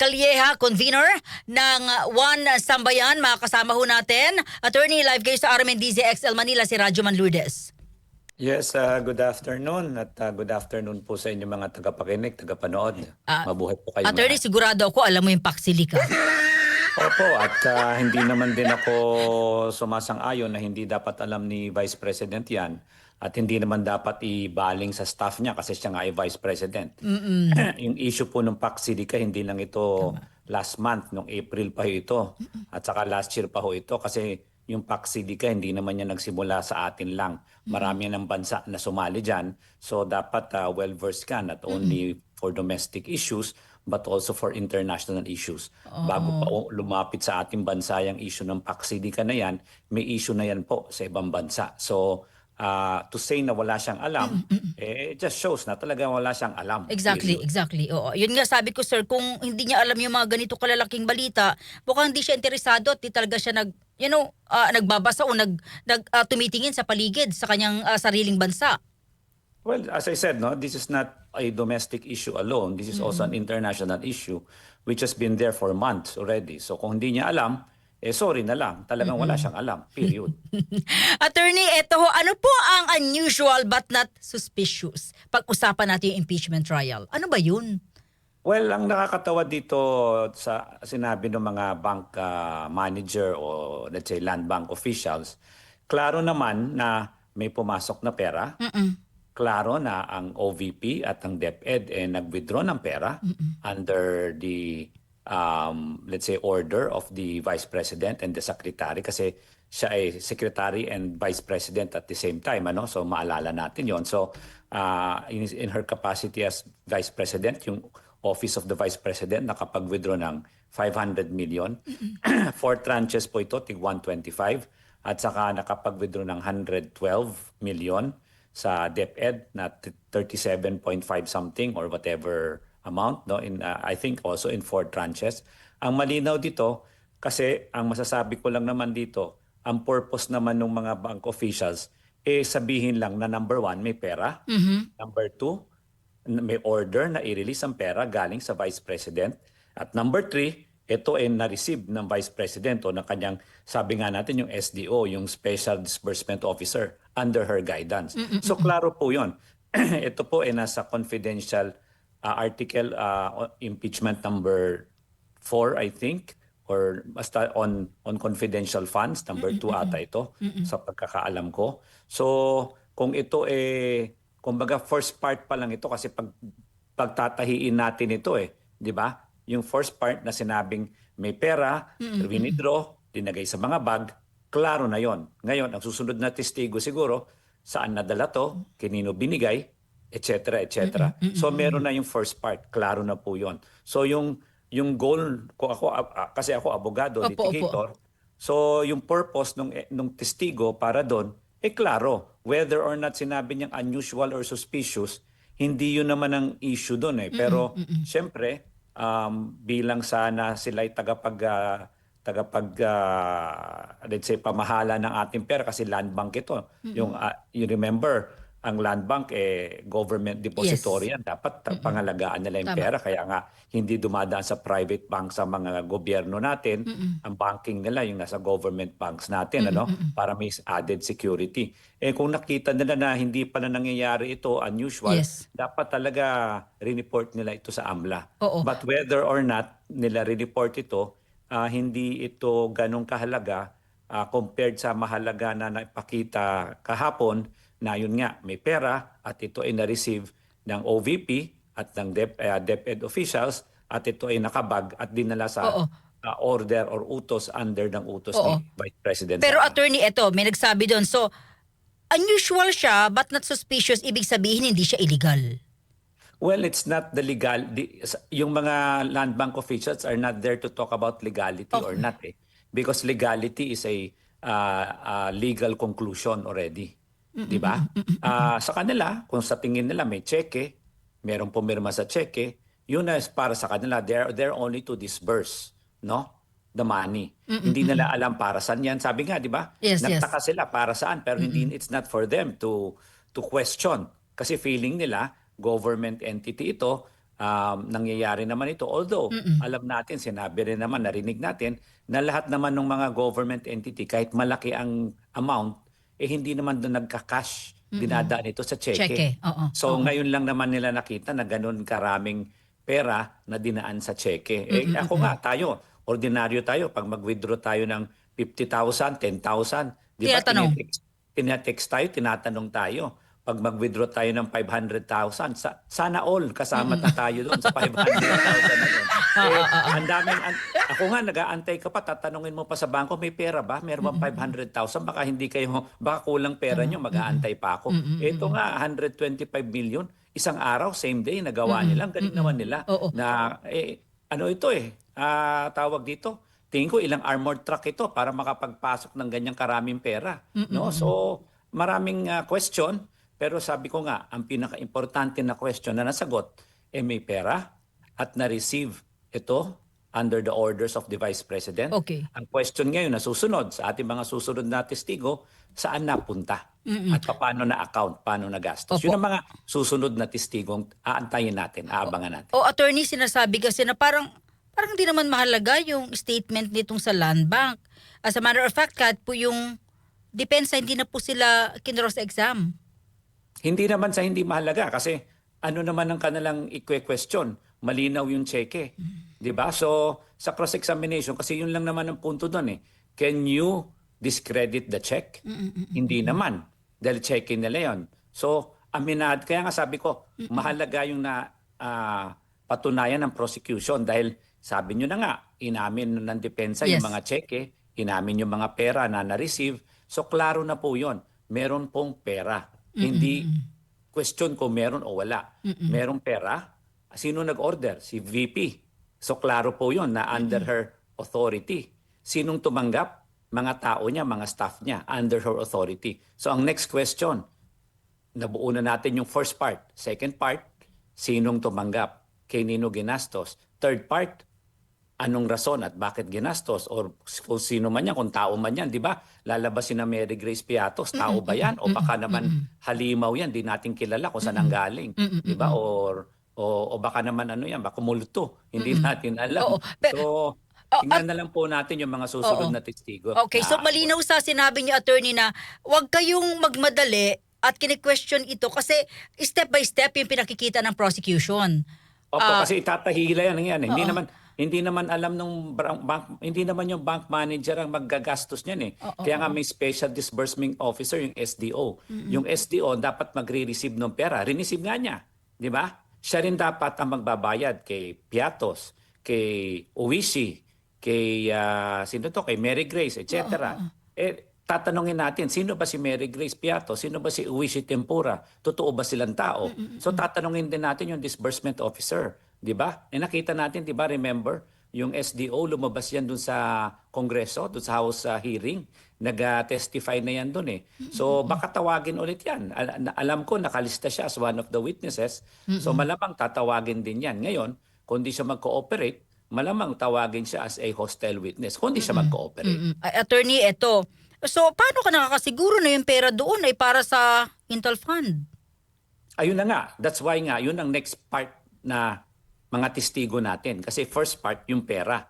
Calleja, convener ng One Sambayan. Makakasama ho natin. Attorney, live kayo sa RMN DZXL Manila, si Radyo Man Lourdes. Yes, good afternoon at good afternoon po sa inyong mga tagapakinig, tagapanood. Ah, Mabuhay po kayong Attorney, lahat. sigurado ako alam mo yung Paxilica. Opo, at hindi naman din ako sumasang-ayon na hindi dapat alam ni Vice President yan at hindi naman dapat ibaling sa staff niya kasi siya nga ay Vice President. Yung issue po ng Paxilica, hindi lang ito last month, nung April pa ho ito at saka last year pa ho ito kasi yung Paxilica hindi naman niya nagsimula sa atin lang. Marami ng bansa na sumali dyan. So dapat well-versed ka not only for domestic issues but also for international issues. Bago pa lumapit sa ating bansa yung issue ng Paxilica na yan, may issue na yan po sa ibang bansa. So to say na wala siyang alam, it just shows na talaga wala siyang alam. Exactly, Period. exactly. Oo. Yun nga sabi ko, sir, kung hindi niya alam yung mga ganito kalalaking balita, mukhang hindi siya interesado at di talaga siya nagbabasa o tumitingin sa paligid sa kanyang sariling bansa. Well, as I said, no, this is not a domestic issue alone. This is also an international issue which has been there for months already. So kung hindi niya alam, sorry na lang. Talagang wala siyang alam. Period. Attorney, eto ho, ano po ang unusual but not suspicious? Pag-usapan natin yung impeachment trial. Ano ba yun? Well, ang nakakatawa dito sa sinabi ng mga bank manager o let's say land bank officials, klaro naman na may pumasok na pera. Klaro na ang OVP at ang DepEd nag-withdraw ng pera under the let's say order of the Vice President and the Secretary kasi siya ay Secretary and Vice President at the same time, ano? So maalala natin yon. So in her capacity as Vice President, yung Office of the Vice President nakapag-withdraw ng 500 million. 4 tranches po ito, tig 125. At saka nakapag-withdraw ng 112 million sa DepEd na 37.5 something or whatever amount, no, in I think also in 4 tranches. Ang malinaw dito kasi ang masasabi ko lang naman dito, ang purpose naman ng mga bank officials sabihin lang na number 1 may pera, number 2 may order na i-release ang pera galing sa Vice President, at number 3 ito ay na-receive ng Vice President o ng kanyang, sabi nga natin, yung SDO, yung Special Disbursement Officer, under her guidance. So klaro po yun. Ito po ay nasa confidential article, impeachment number 4, I think, or basta on confidential funds, number 2 ata ito, sa pagkakaalam ko. So kung ito kumbaga first part pa lang ito kasi pagtatahiin natin ito di ba? Yung first part na sinabing may pera, winidraw, dinagay sa mga bag, klaro na yon. Ngayon, ang susunod na testigo siguro, saan nadala to, kinino binigay, etc. etc. So meron na yung first part, klaro na po yon. So yung goal ko kasi ako abogado, litigator. So yung purpose nung testigo para doon klaro. Whether or not sinabi niyang unusual or suspicious, hindi yun naman ang issue doon Pero syempre, bilang sana sila ay let's say pamahala ng ating pera kasi land bank ito. Yung you remember ang land bank government depository yan. Dapat pangalagaan nila yung pera kaya nga hindi dumadaan sa private bank sa mga gobyerno natin. Ang banking nila yung nasa government banks natin para may added security. Kung nakita nila na hindi pala nangyayari ito unusual, dapat talaga report nila ito sa AMLA. But whether or not nila report ito, hindi ito ganong kahalaga compared sa mahalaga na naipakita kahapon na yun nga may pera at ito ay na-receive ng OVP at ng DepEd officials at ito ay nakabag at dinala sa order or utos under ng utos ni Vice President. Pero attorney, ito, may nagsabi doon. So, unusual siya but not suspicious, ibig sabihin hindi siya illegal. Well, it's not the legal. Yung mga land bank officials are not there to talk about legality or not because legality is a legal conclusion already. Di ba? Sa kanila, kung sa tingin nila may cheque, merong pumirma sa cheque, yun na para sa kanila. They're only to disburse, the money. Hindi nila alam para saan yan. Sabi nga, di ba? Nagtaka sila para saan, pero hindi, it's not for them to question. Kasi feeling nila, government entity ito, nangyayari naman ito. Although, alam natin, sinabi rin naman, narinig natin, na lahat naman ng mga government entity, kahit malaki ang amount, hindi naman doon nagka-cash. Dinadaan ito sa Cheque. cheque. Oo. So Oo. ngayon lang naman nila nakita na ganun karaming pera na dinaan sa cheque. Ako nga, tayo, ordinaryo tayo, pag mag-withdraw tayo ng 50,000, 10,000, di ba Tinatanong. tinetext tayo, tinatanong tayo. Pag mag-withdraw tayo ng 500,000, sana all kasama na tayo doon sa 500,000 na yun. Ang daming, ako nga, nag-aantay ka pa, tatanungin mo pa sa bangko, may pera ba? Meron bang 500,000? Baka hindi kayo, baka kulang pera nyo, mag-aantay pa ako. Ito nga, 125 million, isang araw, same day, nagawa nila. Ang galing naman nila. Oo. Na, ano ito tawag dito, tingin ko ilang armored truck ito para makapagpasok ng ganyang karaming pera. No? So, maraming question. Pero sabi ko nga, ang pinaka-importante na question na nasagot, may pera at na-receive ito under the orders of the Vice President. Okay. Ang question ngayon na susunod sa ating mga susunod na testigo, saan napunta? At paano na-account, paano na-gastos? Opo. Yun ang mga susunod na testigong aantayin natin, aabangan natin. O attorney, sinasabi kasi na parang hindi naman mahalaga yung statement nitong sa Land Bank. As a matter of fact, kahit po yung depensa, hindi na po sila kinross exam. Hindi naman sa hindi mahalaga kasi ano naman ang kanilang i-question? Malinaw yung cheque. 'Di ba? So sa cross-examination kasi yun lang naman ang punto doon Can you discredit the check? Hindi naman. Dahil cheque nila yun. So kaya nga sabi ko, mahalaga yung patunayan ng prosecution dahil sabi nyo na nga, inamin ng depensa Yes. yung mga cheque, inamin yung mga pera na na-receive. So klaro na po yun. Meron pong pera. Hindi question kung meron o wala. Merong pera. Sino nag-order? Si VP. So klaro po yun na under her authority. Sinong tumanggap? Mga tao niya, mga staff niya, under her authority. So ang next question, nabuo na natin yung first part. Second part, sinong tumanggap? Kay nino ginastos? Third part, anong rason at bakit ginastos? Or kung sino man yan, kung tao man yan, di ba? Lalabasin na Mary Grace Piatos, tao ba yan? O baka naman halimaw yan, di natin kilala kung saan ang galing. Di ba? O baka naman ano yan, baka multo. Hindi natin alam. Oo. So, tingnan na lang po natin yung mga susunod na testigo. Okay, so malinaw sa sinabi niyo, attorney, na huwag kayong magmadali at kine-question ito kasi step by step yung pinakikita ng prosecution. Opo, kasi itatahila yan. Hindi naman alam nung bank, hindi naman yung bank manager ang maggagastos niyan Kaya nga may special disbursement officer, yung SDO. Yung SDO dapat magre-receive ng pera. Re-receive nga niya, 'di ba? Siya rin dapat ang magbabayad kay Piatos, kay Uwishi, kay kay Mary Grace, etc. Tatanungin natin, sino ba si Mary Grace Piatos? Sino ba si Uwishi Tempura? Totoo ba silang tao? So tatanungin din natin yung disbursement officer. Di ba? Nakita natin, di ba, remember, yung SDO, lumabas yan dun sa Kongreso, dun sa House hearing. Nag-testify na yan dun So baka tawagin ulit yan. Alam ko, nakalista siya as one of the witnesses. So malamang tatawagin din yan. Ngayon, kung di siya mag-cooperate, malamang tawagin siya as a hostile witness. Kung di siya mag-cooperate. Attorney, eto. So paano ka nakakasiguro na yung pera doon ay para sa Intel Fund? Ayun na nga. That's why nga, yun ang next part na mga testigo natin. Kasi first part, yung pera.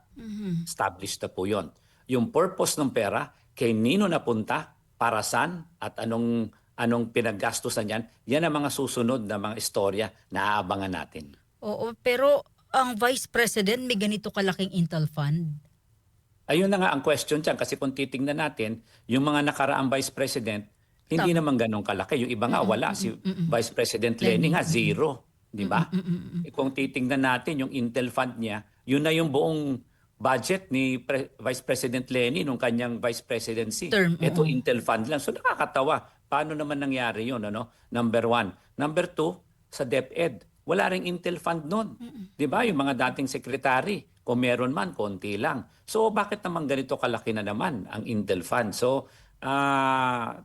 Established na po yun. Yung purpose ng pera, kay nino napunta, para saan, at anong pinaggastusan yan, yan ang mga susunod na mga istorya na aabangan natin. Oo, pero ang Vice President may ganito kalaking Intel Fund. Ayun na nga ang question dyan. Kasi kung titingnan natin, yung mga nakaraang Vice President, hindi naman ganun kalaki. Yung iba nga, wala. Si Vice President Lenny nga, zero. Di ba? Kung titingnan natin yung Intel Fund niya, yun na yung buong budget ni Vice President Lenny nung kanyang Vice Presidency. Ito Intel Fund lang. So nakakatawa. Paano naman nangyari yun? Number one. Number two, sa DepEd, wala ring Intel Fund nun. Di ba? Yung mga dating sekretary, kung meron man, konti lang. So bakit naman ganito kalaki na naman ang Intel Fund? So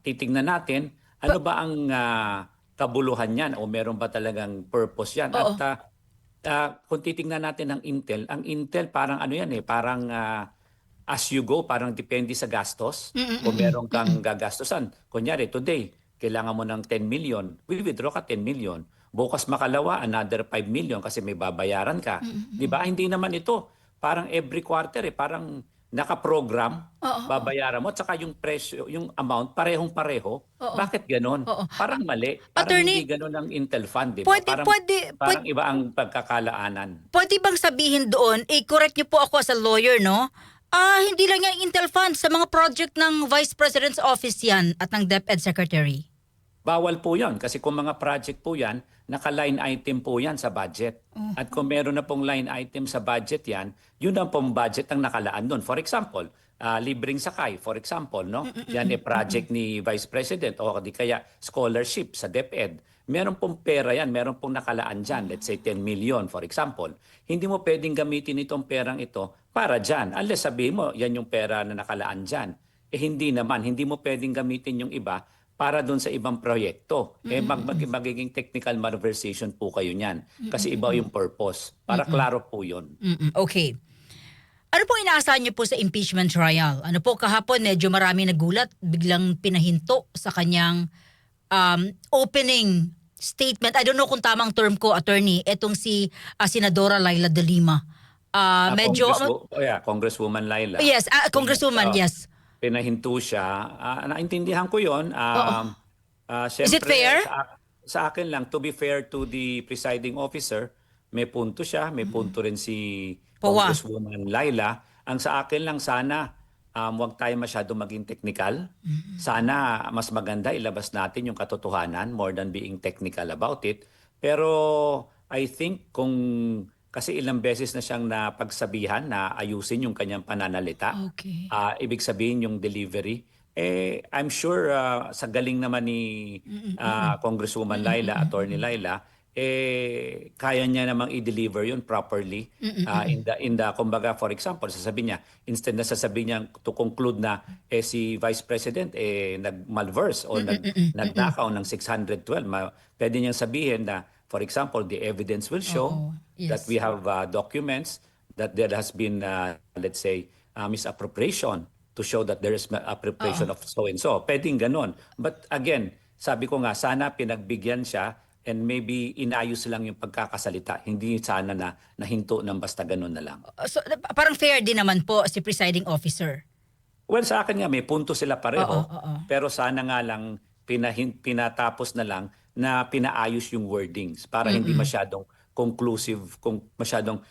titingnan natin, ano ba ang kabuluhan yan o meron ba talagang purpose yan? Oo. At kung titingnan natin ang Intel parang ano yan parang as you go, parang depende sa gastos. Kung meron kang gagastosan. Kunyari, today, kailangan mo ng 10 million, we withdraw ka 10 million. Bukas makalawa, another 5 million kasi may babayaran ka. Di ba? Hindi naman ito. Parang every quarter, parang nakaprogram, babayaran mo, at saka yung presyo, yung amount, parehong-pareho. Oo. Bakit ganon? Oo. Parang mali. Parang hindi Attorney, ganon ang Intel Fund, di ba? pwede, Parang, pwede, parang pwede, iba ang pagkakalaanan. pwede bang sabihin doon, correct niyo po ako as a lawyer, no? Hindi lang yan Intel Fund, sa mga project ng Vice President's Office yan at ng DepEd Secretary. Bawal po yon kasi kung mga project po yan, naka-line item po yan sa budget. At kung meron na pong line item sa budget yan, yun ang pong budget ang nakalaan doon. For example, libreng sakay, for example, no? Yan project ni Vice President o di kaya scholarship sa DepEd. Meron pong pera yan, meron pong nakalaan dyan, let's say 10 million for example. Hindi mo pwedeng gamitin itong perang ito para dyan. Unless sabihin mo, yan yung pera na nakalaan dyan. Hindi naman, hindi mo pwedeng gamitin yung iba para doon sa ibang proyekto. Magiging technical malversation po kayo niyan. Kasi iba yung purpose. Para klaro po yun. Okay. Ano po inaasahan niyo po sa impeachment trial? Ano po, kahapon medyo marami nagulat, biglang pinahinto sa kanyang opening statement. I don't know kung tamang term ko, attorney, etong si Senadora Laila De Lima. Medyo... Congresswoman Laila. Yes, Congresswoman, yes. Pinahinto siya. Naintindihan ko yun. Is it fair? Sa akin lang, to be fair to the presiding officer, may punto siya, may punto rin si Pawa. Congresswoman Laila. Ang sa akin lang sana, huwag tayo masyado maging technical. Sana mas maganda ilabas natin yung katotohanan more than being technical about it. Pero I think kasi ilang beses na siyang napagsabihan na ayusin yung kanyang pananalita. Okay. Ibig sabihin yung delivery. I'm sure sa galing naman ni Congresswoman Laila, Attorney Laila, kaya niya namang i-deliver yun properly. Kumbaga, for example, sasabihin niya, instead na sasabihin niya to conclude na si Vice President nag-malverse o nagnakaw ng 612, pwede niyang sabihin na, for example, the evidence will show that we have documents that there has been, let's say, misappropriation to show that there is appropriation of so-and-so. Pwedeng ganon. But again, sabi ko nga, sana pinagbigyan siya and maybe inayos lang yung pagkakasalita. Hindi sana na nahinto ng basta ganon na lang. So, parang fair din naman po si presiding officer. Well, sa akin nga, may punto sila pareho. Pero sana nga lang pinatapos na lang na pinaayos yung wordings para hindi masyadong conclusive, masyadong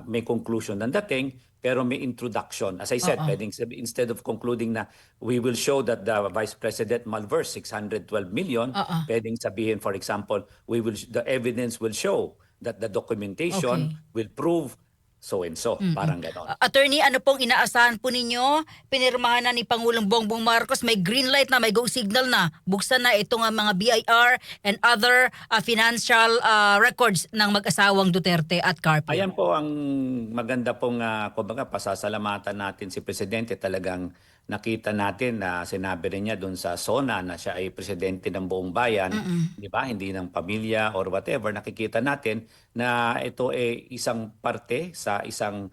may conclusion ng dating, pero may introduction. As I said, pwedeng instead of concluding na we will show that the Vice President malversed 612 million, pwedeng sabihin, for example, the evidence will show that the documentation will prove so-and-so. Parang ganon. Attorney, ano pong inaasahan po ninyo? Pinirmahan na ni Pangulong Bongbong Marcos, may green light na, may go signal na. Buksan na itong mga BIR and other financial records ng mag-asawang Duterte at Carpio. Ayan po ang maganda pong kumbaga pasasalamatan natin si Presidente. Talagang nakita natin na sinabi rin niya doon sa SONA na siya ay presidente ng buong bayan, di ba? Hindi ng pamilya or whatever. Nakikita natin na ito ay isang parte sa isang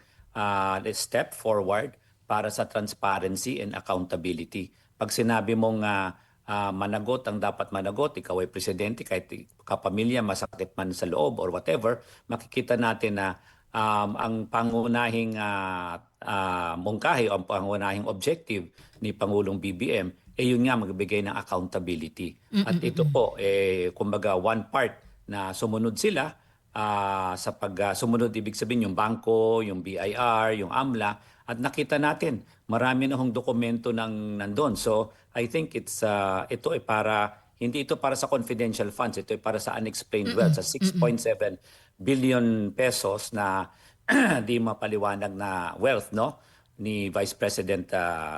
step forward para sa transparency and accountability. Pag sinabi mong managot ang dapat managot, ikaw ay presidente, kahit kapamilya, masakit man sa loob or whatever, makikita natin na ang pangunahing mungkahi o ang pangunahing objective ni Pangulong BBM yun nga magbigay ng accountability. At ito po kumbaga one part na sumunod sila sa sumunod, ibig sabihin yung bangko, yung BIR, yung AMLA, at nakita natin marami na hong dokumento nandun. So I think ito ay hindi ito para sa confidential funds, ito ay para sa unexplained wealth, sa 6.7 billion pesos na di mapaliwanag na wealth, no, ni Vice President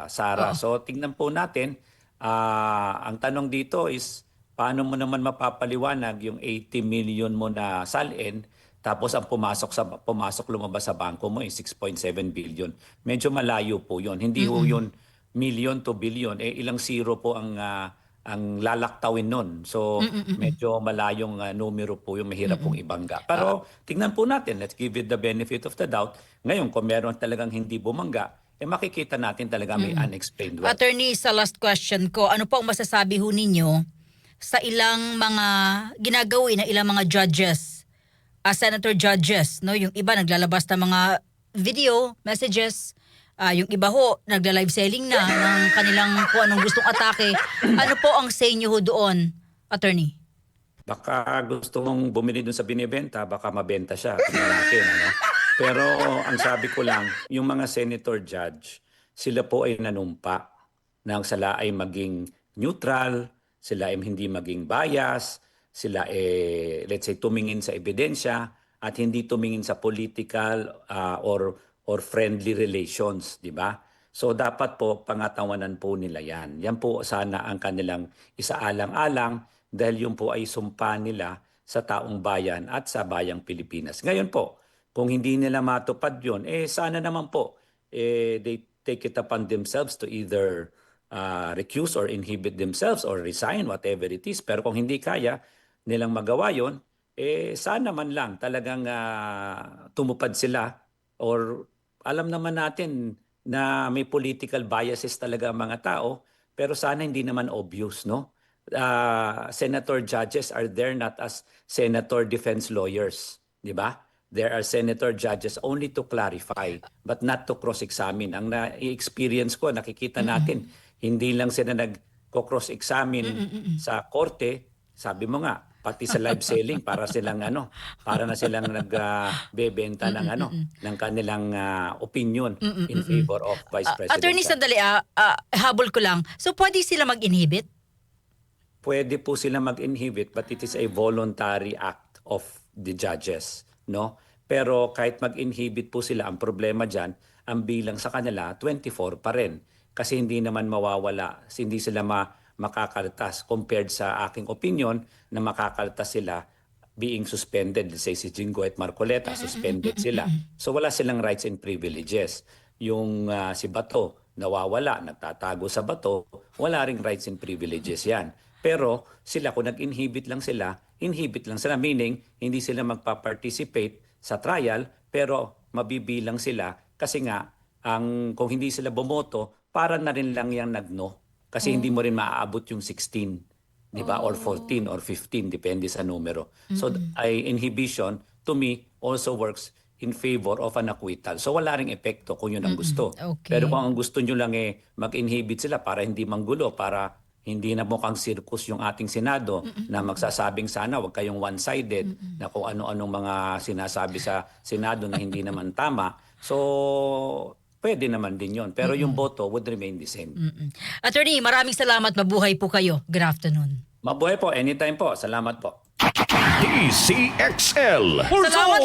Sara. So tingnan po natin, ang tanong dito is paano mo naman mapapaliwanag yung 80 million mo na salin tapos ang pumasok lumabas sa bangko mo is 6.7 billion. Medyo malayo po 'yon. Hindi ho 'yun million to billion, ilang zero po ang lalaktawin nun. So medyo malayong numero po yung mahirap pong ibangga. Pero tingnan po natin, let's give it the benefit of the doubt. Ngayon, kung meron talagang hindi bumangga, makikita natin talaga may unexplained wealth. Attorney, sa last question ko, ano po ang masasabi ho ninyo sa ilang mga ginagawin ng ilang mga judges, senator judges, no? Yung iba naglalabas ng mga video messages, yung iba ho nagla-live selling na ng kanilang kung anong gustong atake. Ano po ang say niyo ho doon, attorney? Baka gusto mong bumili dun sa binibenta, baka mabenta siya. Tingnan natin, ano? Pero ang sabi ko lang, yung mga senator judge, sila po ay nanumpa na sila ay maging neutral, sila ay hindi maging bias, sila ay, let's say, tumingin sa ebidensya at hindi tumingin sa political or friendly relations, di ba? So dapat po pangatawanan po nila yan. Yan po sana ang kanilang isaalang-alang dahil yun po ay sumpa nila sa taong bayan at sa bayang Pilipinas. Ngayon po, kung hindi nila matupad yun, sana naman po they take it upon themselves to either recuse or inhibit themselves or resign, whatever it is. Pero kung hindi kaya nilang magawa yun, sana man lang talagang tumupad sila or alam naman natin na may political biases talaga ang mga tao, pero sana hindi naman obvious, no? Senator judges are there not as senator defense lawyers, di ba? There are senator judges only to clarify but not to cross-examine. Ang na-experience ko, nakikita natin, hindi lang sila nag-cross-examine sa korte, sabi mo nga, pati sa live selling para silang para na silang nagbebenta ng ng kanilang opinion in favor of Vice President. Attorney, sandali, habol ko lang. So pwede sila mag-inhibit? Pwede po sila mag-inhibit but it is a voluntary act of the judges, no? Pero kahit mag-inhibit po sila, ang problema diyan, ang bilang sa kanila 24 pa rin kasi hindi naman mawawala, hindi sila makakaltas compared sa aking opinion na makakaltas sila being suspended. Let's say si Jingo at Marcoleta, suspended sila. So wala silang rights and privileges. Yung si Bato, nawawala, nagtatago sa Bato, wala ring rights and privileges yan. Pero sila, kung nag-inhibit lang sila, meaning hindi sila magpa-participate sa trial, pero mabibilang sila kasi nga, kung hindi sila bumoto, para na rin lang yung nag-no. Kasi hindi mo rin maaabot yung 16, di ba? Or 14 or 15, depende sa numero. So, inhibition, to me, also works in favor of an acquittal. So wala ring epekto kung yun ang gusto. Okay. Pero kung ang gusto nyo lang mag-inhibit sila para hindi manggulo, para hindi na mukhang circus yung ating Senado na magsasabing sana wag kayong one-sided na kung ano-anong mga sinasabi sa Senado na hindi naman tama. So pwede naman din yon. Pero yung boto would remain the same. Attorney, maraming salamat. Mabuhay po kayo. Good afternoon. Mabuhay po. Anytime po. Salamat po. DCXL. Salamat.